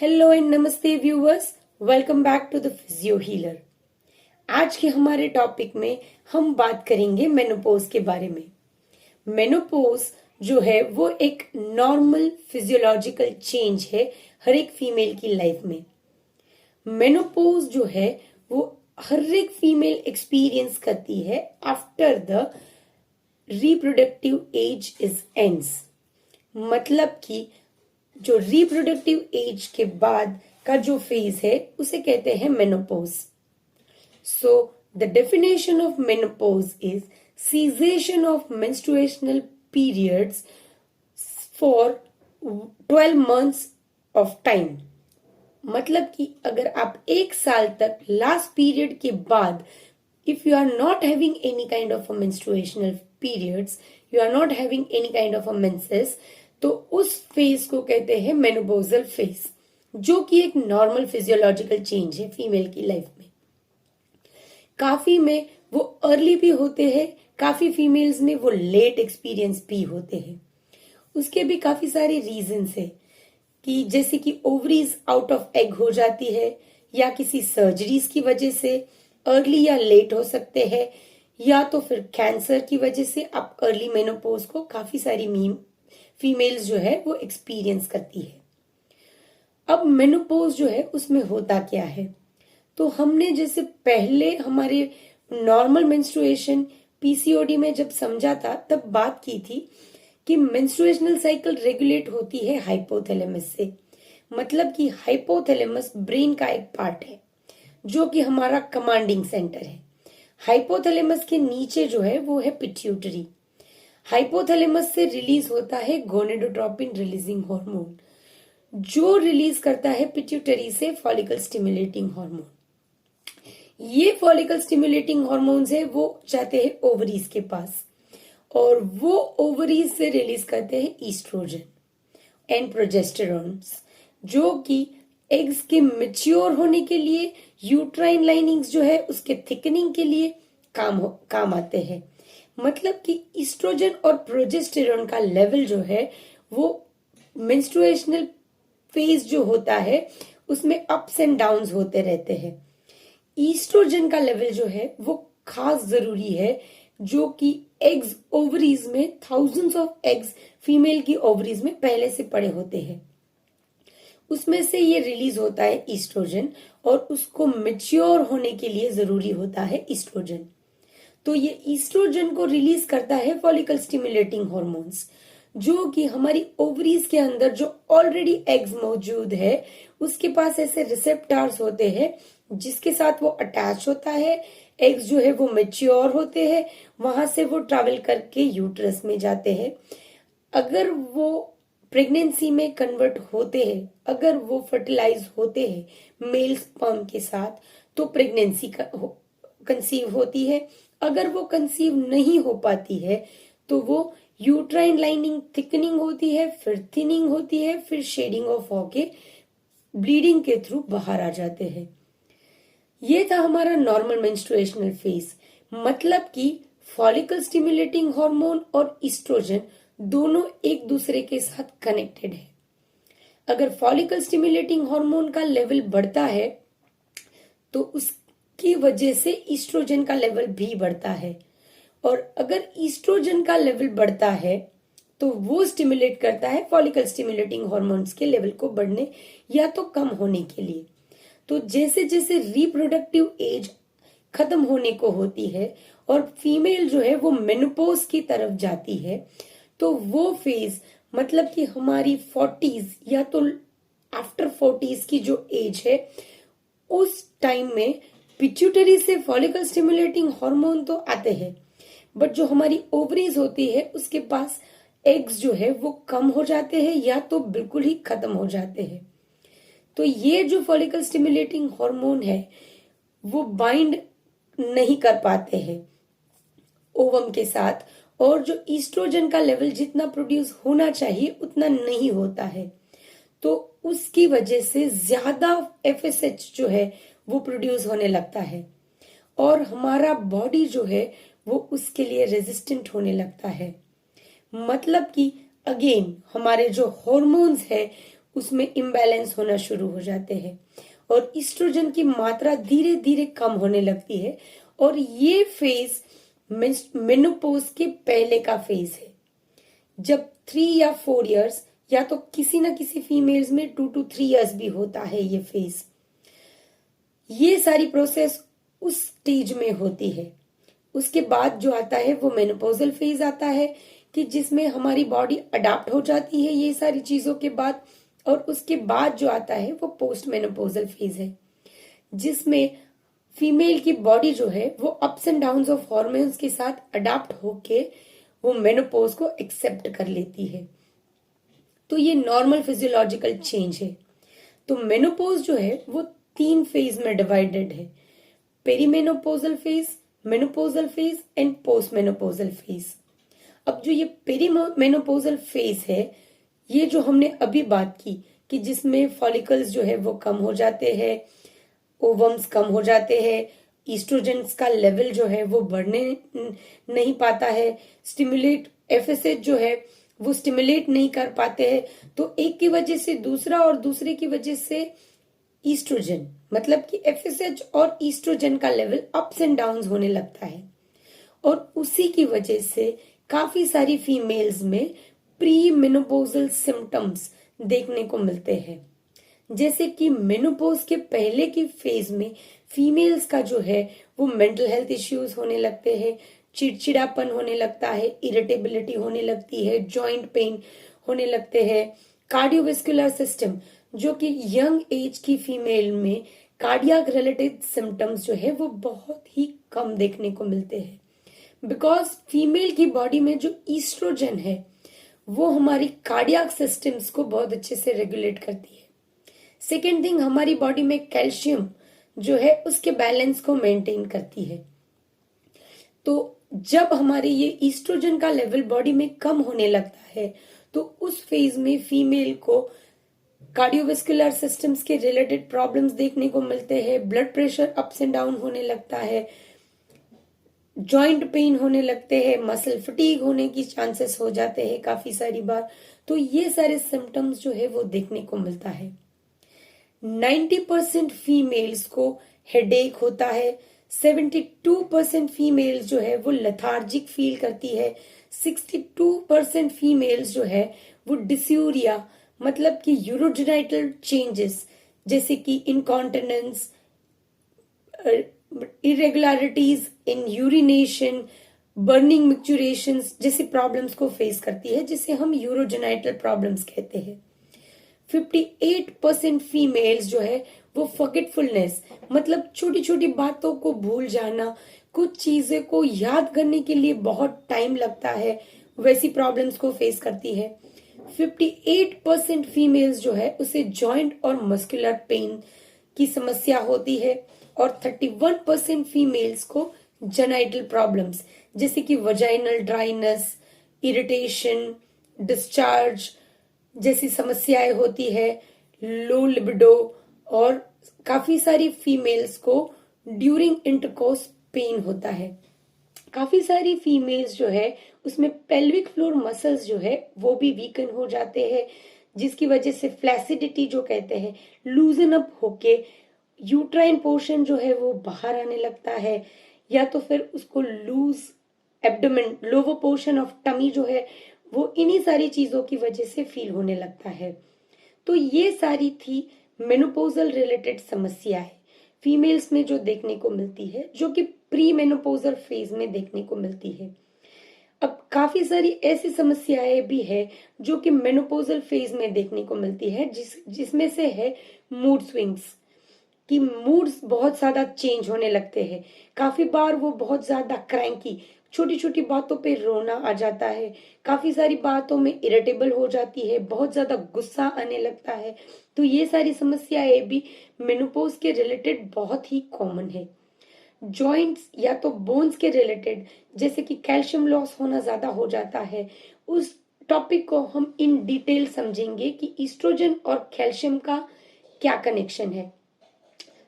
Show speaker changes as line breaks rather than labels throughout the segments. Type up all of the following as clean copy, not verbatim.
Hello and नमस्ते viewers, welcome back to the physio healer. आज के हमारे टॉपिक में हम बात करेंगे मेनोपॉज के बारे में। मेनोपॉज जो है वो एक नॉर्मल फिजियोलॉजिकल चेंज है हर एक फीमेल की लाइफ में। मेनोपॉज जो है वो हर एक फीमेल एक्सपीरियंस करती है after the reproductive age is ends. मतलब कि जो रिप्रोडक्टिव एज के बाद का जो फेज है उसे कहते हैं menopause. So the definition of menopause is cessation of menstrual periods for 12 months of time. मतलब कि अगर आप एक साल तक लास्ट पीरियड के बाद if you are not having any kind of a menstruational periods, you are not having any kind of a menses, तो उस फेज को कहते हैं मेनोपॉजल फेज, जो कि एक नॉर्मल फिजियोलॉजिकल चेंज है फीमेल की लाइफ में। काफी में वो अर्ली भी होते हैं, काफी फीमेल्स में वो लेट एक्सपीरियंस भी होते हैं। उसके भी काफी सारे रीजंस है कि जैसे कि ओवरीज आउट ऑफ एग हो जाती है, या किसी सर्जरीज की वजह से अर्ली या लेट हो सकते हैं, या तो फिर कैंसर की वजह से आप अर्ली मेनोपॉज को काफी सारी फीमेल्स जो है वो एक्सपीरियंस करती है। अब मेनोपॉज जो है उसमें होता क्या है, तो हमने जैसे पहले हमारे नॉर्मल मेंस्ट्रुएशन पीसीओडी में जब समझा था तब बात की थी कि मेंस्ट्रुएशनल साइकिल रेगुलेट होती है हाइपोथैलेमस से। मतलब कि हाइपोथैलेमस ब्रेन का एक पार्ट है जो कि हमारा कमांडिंग सेंटर है। हाइपोथैलेमस के नीचे जो है वो है पिट्यूटरी। हाइपोथैलेमस से रिलीज होता है गोनेडोट्रोपिन रिलीजिंग हार्मोन, जो रिलीज करता है पिट्यूटरी से फॉलिकल स्टिमुलेटिंग हार्मोन। ये फॉलिकल स्टिमुलेटिंग हार्मोन्स है वो जाते हैं ओवरीज के पास, और वो ओवरीज से रिलीज करते हैं ईस्ट्रोजन एंड प्रोजेस्टेरोन्स, जो कि एग्स के मैच्योर होने के लिए, यूट्राइन लाइनिंग्स जो है उसके थिकनिंग के लिए काम आते हैं। मतलब कि ईस्ट्रोजन और प्रोजेस्टेरोन का लेवल जो है वो मेंस्ट्रुएशनल फेज जो होता है उसमें अप्स एंड डाउन्स होते रहते हैं। ईस्ट्रोजन का लेवल जो है वो खास जरूरी है, जो कि एग्स ओवरीज में थाउजेंड्स ऑफ एग्स फीमेल की ओवरीज में पहले से पड़े होते हैं, उसमें से ये रिलीज होता है ईस्ट्रोजन, और उसको मैच्योर होने के लिए जरूरी होता है ईस्ट्रोजन। तो ये ईस्ट्रोजन को रिलीज करता है फॉलिकल स्टिमुलेटिंग हार्मोन्स, जो कि हमारी ओवरीज के अंदर जो ऑलरेडी एग्स मौजूद है उसके पास ऐसे रिसेप्टर्स होते हैं जिसके साथ वो अटैच होता है। एग्स जो है वो मैच्योर होते हैं, वहां से वो ट्रैवल करके यूट्रस में जाते हैं। अगर वो प्रेगनेंसी में कन्वर्ट होते हैं, अगर वो फर्टिलाइज होते हैं मेल स्पर्म के साथ, तो प्रेगनेंसी कंसीव होती है। अगर वो कंसीव नहीं हो पाती है तो वो यूट्राइन लाइनिंग थिकनिंग होती है, फिर थिनिंग होती है, फिर शेडिंग ऑफ होके ब्लीडिंग के थ्रू बाहर आ जाते हैं। ये था हमारा नॉर्मल मेंस्ट्रुएशनल फेज। मतलब कि फॉलिकल स्टिमुलेटिंग हार्मोन और ईस्ट्रोजन दोनों एक दूसरे के साथ कनेक्टेड है। अगर फॉलिकल स्टिमुलेटिंग हार्मोन का लेवल बढ़ता है तो उसकी वजह से ईस्ट्रोजन का लेवल भी बढ़ता है, और अगर ईस्ट्रोजन का लेवल बढ़ता है तो वो स्टिमुलेट करता है फॉलिकल स्टिमुलेटिंग हार्मोन्स के लेवल को बढ़ने या तो कम होने के लिए। तो जैसे जैसे रिप्रोडक्टिव एज खत्म होने को होती है और फीमेल जो है वो मेनोपॉज की तरफ जाती है, तो वो फेज मतलब कि हमारी 40s या तो आफ्टर 40s की जो एज है, उस टाइम में पिट्यूटरी से फॉलिकल स्टिमुलेटिंग हार्मोन तो आते हैं, बट जो हमारी ओवरीज होती है उसके पास एग्स जो है वो कम हो जाते हैं या तो बिल्कुल ही खत्म हो जाते हैं। तो ये जो फॉलिकल स्टिमुलेटिंग हार्मोन है वो बाइंड नहीं कर पाते हैं ओवम के साथ, और जो ईस्ट्रोजन का लेवल जितना प्रोड्यूस होना चाहिए उतना नहीं होता है। तो उसकी वजह से ज्यादा एफएसएच जो है वो प्रोड्यूस होने लगता है, और हमारा बॉडी जो है वो उसके लिए रेजिस्टेंट होने लगता है। मतलब कि अगेन हमारे जो हॉर्मोन्स है उसमें इम्बैलेंस होना शुरू हो जाते हैं और ईस्ट्रोजन की मात्रा धीरे धीरे कम होने लगती है। और ये फेज मेनोपॉज के पहले का फेज है, जब 3 या 4 इयर्स, या तो किसी ना किसी फीमेल्स में 2 to 3 इयर्स भी होता है ये फेज। ये सारी प्रोसेस उस स्टेज में होती है। उसके बाद जो आता है वो मेनोपॉजल फेज आता है, कि जिसमें हमारी बॉडी अडाप्ट हो जाती है ये सारी चीजों के बाद। और उसके बाद जो आता है वो पोस्ट मेनोपॉजल फेज है, जिसमें फीमेल की बॉडी जो है वो ups and downs of hormones के साथ अडाप्ट होके वो मेनोपॉज को एक्सेप्ट कर लेती है। तो ये नॉर्मल फिजियोलॉजिकल चेंज है। तो मेनोपॉज जो है वो 3 फेज में डिवाइडेड है: perimenopausal phase, menopausal phase and post menopausal phase. अब जो ये पेरीमेनोपॉजल फेज है, ये जो हमने अभी बात की कि जिसमें फॉलिकल्स जो है वो कम हो जाते हैं, ओवम्स कम हो जाते हैं, ईस्ट्रोजेंस का लेवल जो है वो बढ़ने नहीं पाता है, स्टिमुलेट एफएसएच जो है वो स्टिमुलेट नहीं कर पाते हैं। तो एक की वजह से दूसरा और दूसरे की वजह से ईस्ट्रोजन, मतलब कि एफएसएच और ईस्ट्रोजन का लेवल अप्स एंड डाउन्स होने लगता है। और उसी की वजह से काफी सारी फीमेल्स में प्री मेनोपॉजल सिम्टम्स देखने को मिलते हैं। जैसे कि मेनोपॉज के पहले की फेज में फीमेल्स का जो है वो मेंटल हेल्थ इश्यूज होने लगते हैं, चिड़चिड़ापन होने लगता है, इरिटेबिलिटी होने लगती है, जॉइंट पेन होने लगते हैं। कार्डियोवेस्कुलर सिस्टम, जो कि यंग एज की फीमेल में कार्डियक रिलेटेड सिम्टम्स जो है वो बहुत ही कम देखने को मिलते हैं, बिकॉज फीमेल की बॉडी में जो ईस्ट्रोजन है वो हमारी कार्डियक सिस्टम्स को बहुत अच्छे से रेगुलेट करती है। सेकेंड थिंग, हमारी बॉडी में कैल्शियम जो है उसके बैलेंस को मेंटेन करती है। तो जब हमारे ये ईस्ट्रोजन का लेवल बॉडी में कम होने लगता है तो उस फेज में फीमेल को कार्डियोवेस्कुलर सिस्टम्स के रिलेटेड प्रॉब्लम्स देखने को मिलते हैं, blood pressure ups and down होने लगता है, जॉइंट पेन होने लगते हैं, मसल फटीग होने की चांसेस हो जाते हैं काफी सारी बार। तो ये सारे सिम्टम्स जो है वो देखने को मिलता है। 90% फीमेल्स को हेडेक होता है, 72% फीमेल्स जो है वो लेथार्जिक फील करती है, 62% फीमेल्स जो है वो डिस्यूरिया, मतलब कि यूरोजेनाइटल चेंजेस जैसे कि incontinence, irregularities in urination, burning micturitions जैसी प्रॉब्लम्स को फेस करती है, जिसे हम यूरोजेनाइटल प्रॉब्लम्स कहते हैं। 58% फीमेल्स जो है वो फॉरगेटफुलनेस, मतलब छोटी छोटी बातों को भूल जाना, कुछ चीजें को याद करने के लिए बहुत टाइम लगता है, वैसी प्रॉब्लम्स को फेस करती है। 58% फीमेल्स जो है उसे जॉइंट और मस्कुलर पेन की समस्या होती है। और 31% फीमेल्स को जेनाइटल प्रॉब्लम्स जैसे कि वजाइनल ड्राइनेस, इरिटेशन, डिस्चार्ज जैसी समस्याएं होती है, लो लिबिडो, और काफी सारी फीमेल्स को ड्यूरिंग इंटरकोर्स पेन होता है। काफी सारी फीमेल्स जो है उसमें पेल्विक फ्लोर मसल्स जो है वो भी वीकन हो जाते हैं, जिसकी वजह से फ्लैसिडिटी जो कहते हैं लूजन अप होके यूट्राइन पोर्शन जो है वो बाहर आने लगता है, या तो फिर उसको loose abdomen, lower portion of tummy जो है वो इन्हीं सारी चीजों की वजह से फील होने लगता है। तो ये सारी थी मेनोपॉजल रिलेटेड समस्याएं फीमेल्स में जो देखने को मिलती है, जो कि प्री मेनोपॉजल फेज में देखने को मिलती है। अब काफी सारी ऐसी समस्याएं भी है जो कि मेनोपॉजल फेज में देखने को मिलती है, जिसमें से है मूड स्विंग्स, कि मूड्स बहुत ज्यादा चेंज होने लगते हैं। काफी बार वो बहुत ज्यादा क्रैंकी, छोटी छोटी बातों पे रोना आ जाता है, काफी सारी बातों में इरिटेबल हो जाती है, बहुत ज्यादा गुस्सा आने लगता है। तो ये सारी समस्याएं भी मेनोपॉज के रिलेटेड बहुत ही कॉमन है। जॉइंट्स या तो बोन्स के रिलेटेड जैसे कि कैल्शियम लॉस होना ज्यादा हो जाता है, उस टॉपिक को हम इन डिटेल समझेंगे कि ईस्ट्रोजन और कैल्शियम का क्या कनेक्शन है।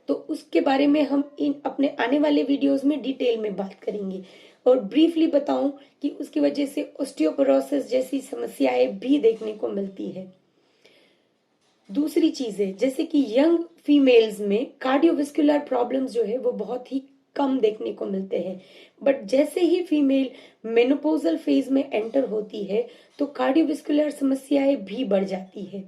तो उसके बारे में हम इन अपने आने वाले वीडियोस में डिटेल में बात करेंगे। और ब्रीफली बताऊं कि उसकी वजह से ऑस्टियोपोरोसिस जैसी समस्याएं भी देखने को मिलती है। दूसरी चीज है जैसे कि यंग फीमेल्स में कार्डियोवास्कुलर प्रॉब्लम्स जो है वो बहुत ही कम देखने को मिलते हैं, बट जैसे ही फीमेल मेनोपॉजल फेज में एंटर होती है तो कार्डियोवास्कुलर समस्याएं भी बढ़ जाती है।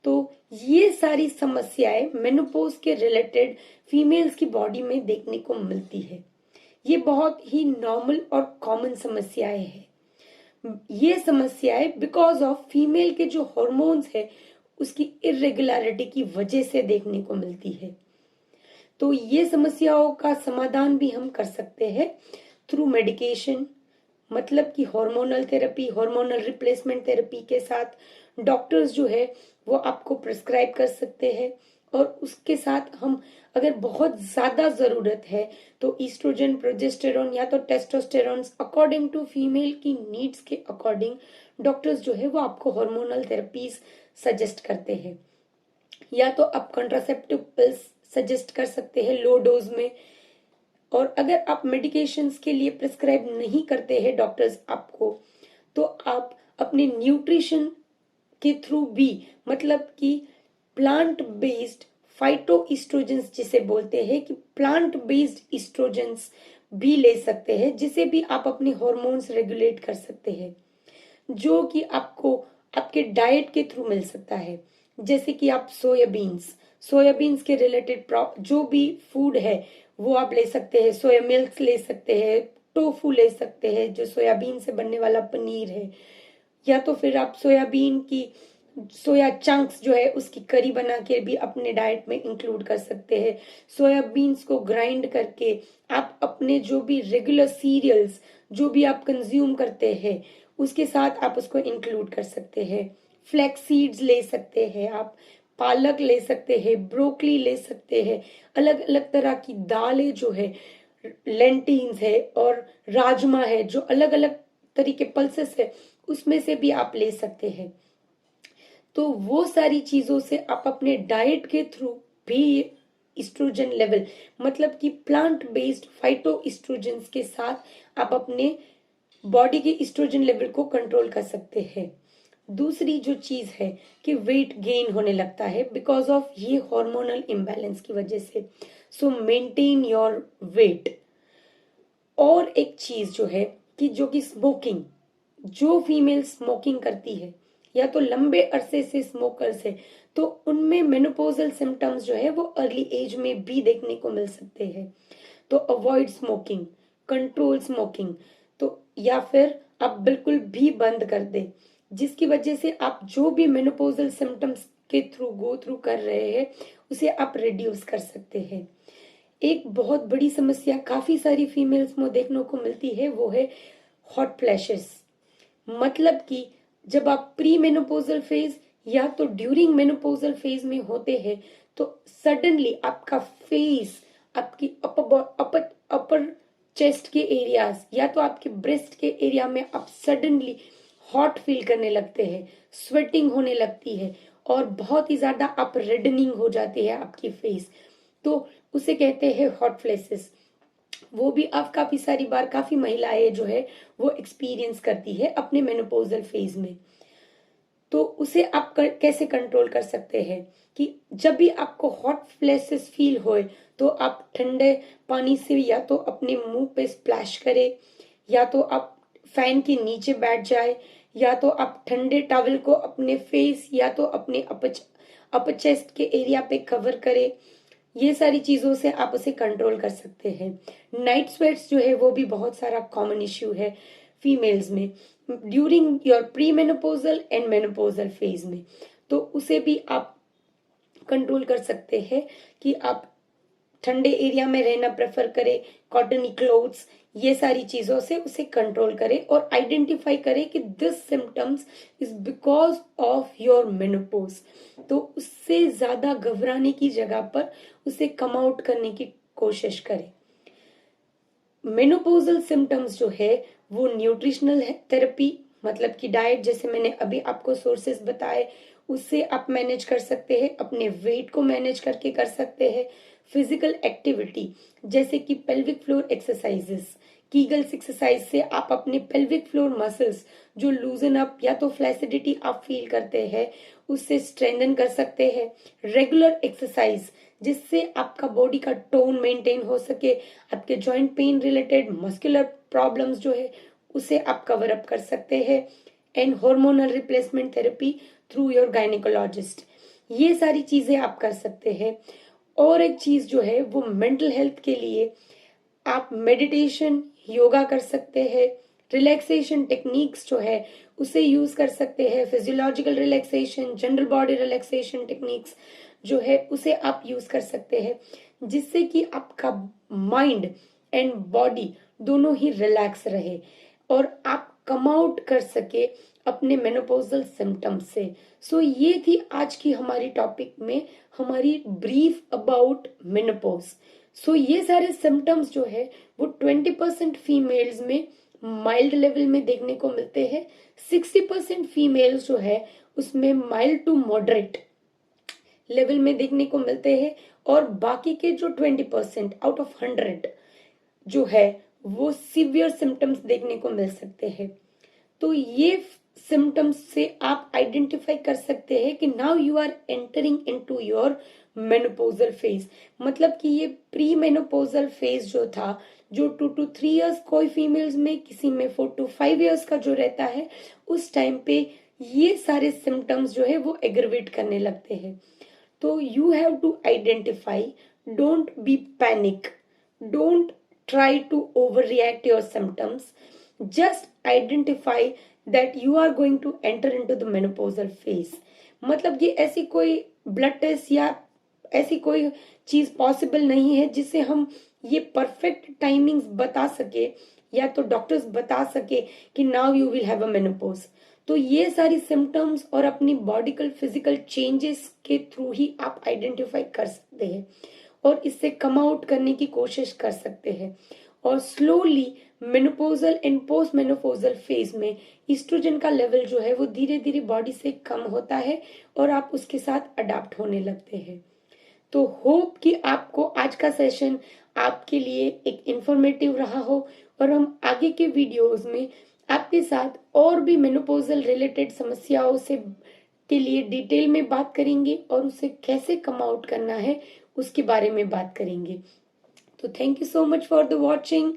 तो ये सारी समस्याएं मेनोपॉज के रिलेटेड फीमेल्स की बॉडी में देखने को मिलती है। ये बहुत ही नॉर्मल और कॉमन समस्याएं हैं। ये समस्याएं बिकॉज ऑफ फीमेल के जो हॉर्मोन्स है उसकी इरेगुलरिटी की वजह से देखने को मिलती है। तो ये समस्याओं का समाधान भी हम कर सकते हैं थ्रू मेडिकेशन, मतलब कि hormonal therapy, hormonal replacement therapy के साथ डॉक्टर्स जो है वो आपको प्रिस्क्राइब कर सकते हैं। और उसके साथ हम अगर बहुत ज्यादा जरूरत है तो ईस्ट्रोजन, प्रोजेस्टेरॉन या तो टेस्टोस्टेरॉन अकॉर्डिंग टू फीमेल की नीड्स के अकॉर्डिंग डॉक्टर्स जो है वो आपको हार्मोनल थेरेपीज सजेस्ट करते हैं। या तो आप कॉन्ट्रासेप्टिव पिल्स सजेस्ट कर सकते हैं लो डोज में। और अगर आप मेडिकेशंस के लिए प्रिस्क्राइब नहीं करते हैं डॉक्टर्स आपको, तो आप अपने न्यूट्रिशन के थ्रू भी, मतलब कि प्लांट बेस्ड फाइटो इस्ट्रोजेंस जिसे बोलते हैं कि प्लांट बेस्ड इस्ट्रोजेंस भी ले सकते हैं, जिसे भी आप अपने हॉर्मोन्स रेगुलेट कर सकते हैं, जो कि आपको आपके डाइट के थ्रू मिल सकता है। जैसे कि आप सोयाबीन्स के रिलेटेड जो भी फूड है वो आप ले सकते हैं। सोया मिल्क ले सकते हैं, टोफू ले सकते हैं जो सोयाबीन से बनने वाला पनीर है, या तो फिर आप सोयाबीन की सोया चंक्स जो है उसकी करी बना के भी अपने डाइट में इंक्लूड कर सकते हैं। सोयाबीन्स को ग्राइंड करके आप अपने जो भी रेगुलर सीरियल्स जो भी आप कंज्यूम करते हैं उसके साथ आप उसको इंक्लूड कर सकते हैं। फ्लैक्स सीड्स ले सकते हैं आप, पालक ले सकते हैं, ब्रोकली ले सकते हैं, अलग अलग तरह की दालें जो है, लेंटिन्स है और राजमा है, जो अलग अलग तरीके पल्सेस है उसमें से भी आप ले सकते हैं। तो वो सारी चीजों से आप अपने डाइट के थ्रू भी इस्ट्रोजन लेवल, मतलब कि प्लांट बेस्ड फाइटो इस्ट्रोजेंस के साथ आप अपने बॉडी के इस्ट्रोजन लेवल को कंट्रोल कर सकते हैं। दूसरी जो चीज है कि वेट गेन होने लगता है बिकॉज ऑफ ये हार्मोनल इम्बैलेंस की वजह से। सो मेंटेन योर वेट। और एक चीज जो है कि जो कि स्मोकिंग, जो फीमेल स्मोकिंग करती है या तो लंबे अरसे से स्मोकर्स है, तो उनमें मेनोपॉजल सिम्टम्स जो है वो अर्ली एज में भी देखने को मिल सकते हैं। तो अवॉइड स्मोकिंग, कंट्रोल स्मोकिंग। तो या फिर आप बिल्कुल भी बंद कर दे, जिसकी वजह से आप जो भी मेनोपॉजल सिम्टम्स के थ्रू गो थ्रू कर रहे हैं उसे आप रिड्यूस कर सकते हैं। एक बहुत बड़ी समस्या काफी सारी फीमेल्स में देखने को मिलती है वो है हॉट फ्लैशेस। मतलब कि जब आप प्री मेनोपॉजल फेज या तो ड्यूरिंग मेनोपॉजल फेज में होते हैं तो सडनली आपका फेस, आपकी अपर चेस्ट के एरियाज या तो आपके ब्रेस्ट के एरिया में आप सडनली हॉट फील करने लगते हैं, स्वेटिंग होने लगती है और बहुत ही ज्यादा आप रेडनिंग हो जाती है आपकी फेस। तो उसे कहते हैं हॉट फ्लैशेस। वो भी आप काफी सारी बार काफी महिलाएं जो है वो एक्सपीरियंस करती है अपने मेनोपॉजल फेज में। तो उसे आप कैसे कंट्रोल कर सकते हैं कि जब भी आपको हॉट फ्लैशेस फील होए तो आप ठंडे पानी से या तो अपने मुंह पे स्प्लैश करें, या तो आप फैन के नीचे बैठ जाए, या तो आप ठंडे टॉवल को अपने फेस या तो अपने अपर चेस्ट के एरिया पे कवर करें। ये सारी चीजों से आप उसे कंट्रोल कर सकते हैं। नाइट स्वेट्स जो है वो भी बहुत सारा कॉमन इश्यू है फीमेल्स में during your pre menopausal and menopausal phase में। तो उसे भी आप कंट्रोल कर सकते हैं कि आप ठंडे एरिया में रहना प्रेफर करें, कॉटनी क्लोथ्स, ये सारी चीजों से उसे कंट्रोल करें और आइडेंटिफाई करें कि this symptoms is because of your menopause. तो उससे ज्यादा घबराने की जगह पर उसे कम आउट करने की कोशिश करें। मेनोपोजल सिम्टम्स जो है वो न्यूट्रिशनल थेरेपी, मतलब कि डाइट, जैसे मैंने अभी आपको सोर्सेस बताए उससे आप मैनेज कर सकते हैं, अपने वेट को मैनेज करके कर सकते हैं। फिजिकल एक्टिविटी जैसे कि pelvic floor exercises, Kegels exercise से आप अपने पेल्विक फ्लोर मसल्स जो लूजन अप या तो फ्लैसिडिटी आप फील करते हैं उससे स्ट्रेंथन कर सकते हैं। रेगुलर एक्सरसाइज जिससे आपका बॉडी का टोन मेंटेन हो सके, आपके joint pain related muscular problems जो है उसे आप कवर अप कर सकते हैं। And hormonal replacement therapy through your gynaecologist, ये सारी चीजें आप कर सकते हैं। और एक चीज जो है वो मेंटल हेल्थ के लिए आप मेडिटेशन, योगा कर सकते हैं। रिलैक्सेशन टेक्निक्स जो है उसे यूज कर सकते हैं। Physiological relaxation, general body relaxation techniques जो है उसे आप यूज कर सकते हैं, जिससे कि आपका माइंड एंड बॉडी दोनों ही रिलैक्स रहे और आप कम आउट कर सके अपने मेनोपॉजल सिम्टम्स से। सो ये थी आज की हमारी टॉपिक में हमारी ब्रीफ अबाउट मेनोपॉज। सो ये सारे सिम्टम्स जो है वो 20% फीमेल्स में माइल्ड लेवल में देखने को मिलते हैं, 60% फीमेल्स जो है उसमें माइल्ड टू मॉडरेट लेवल में देखने को मिलते हैं, और बाकी के जो 20% आउट ऑफ 100 जो है वो सीवियर सिम्टम्स देखने को मिल सकते हैं। तो ये सिम्टम्स से आप आइडेंटिफाई कर सकते हैं कि now you are entering into your menopausal phase. मतलब कि ये प्री मेनोपोजल फेज जो था, जो 2 to 3 इयर्स कोई फीमेल्स में, किसी में 4 to 5 इयर्स का जो रहता है, उस टाइम पे ये सारे सिम्टम्स जो है वो एग्रवेट करने लगते हैं। तो you have to identify, don't be panic, don't try to overreact your symptoms, just identify that you are going to enter into the menopausal phase। मतलब कि ऐसी कोई ब्लड टेस्ट या ऐसी कोई चीज पॉसिबल नहीं है जिससे हम ये परफेक्ट टाइमिंग्स बता सके या तो डॉक्टर्स बता सके कि now you will have a menopause. तो ये सारी सिम्टम्स और अपनी बॉडिकल फिजिकल चेंजेस के थ्रू ही आप आइडेंटिफाई कर सकते हैं और इससे कम आउट करने की कोशिश कर सकते हैं। और slowly menopausal and post menopausal phase में ईस्ट्रोजन का लेवल जो है वो धीरे धीरे बॉडी से कम होता है और आप उसके साथ अडाप्ट होने लगते हैं। तो होप कि आपको आज का सेशन आपके लिए एक इंफॉर्मेटिव रहा हो, और हम आगे के वीडियोस में आपके साथ और भी मेनोपोजल रिलेटेड समस्याओं से के लिए डिटेल में बात करेंगे और उसे कैसे कम आउट करना है उसके बारे में बात करेंगे। तो thank you so much for the watching.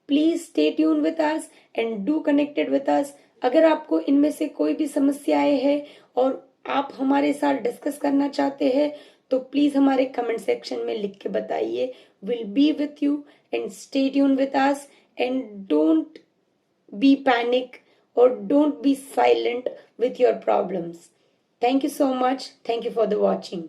Please stay tune with us and do connected with us. अगर आपको इनमें से कोई भी समस्याएं हैं और आप हमारे साथ डिस्कस करना चाहते हैं तो प्लीज हमारे कमेंट सेक्शन में लिख के बताइए। Will be with you and stay tune with us and don't be panic और don't be silent with your problems. Thank you so much. Thank you for the watching.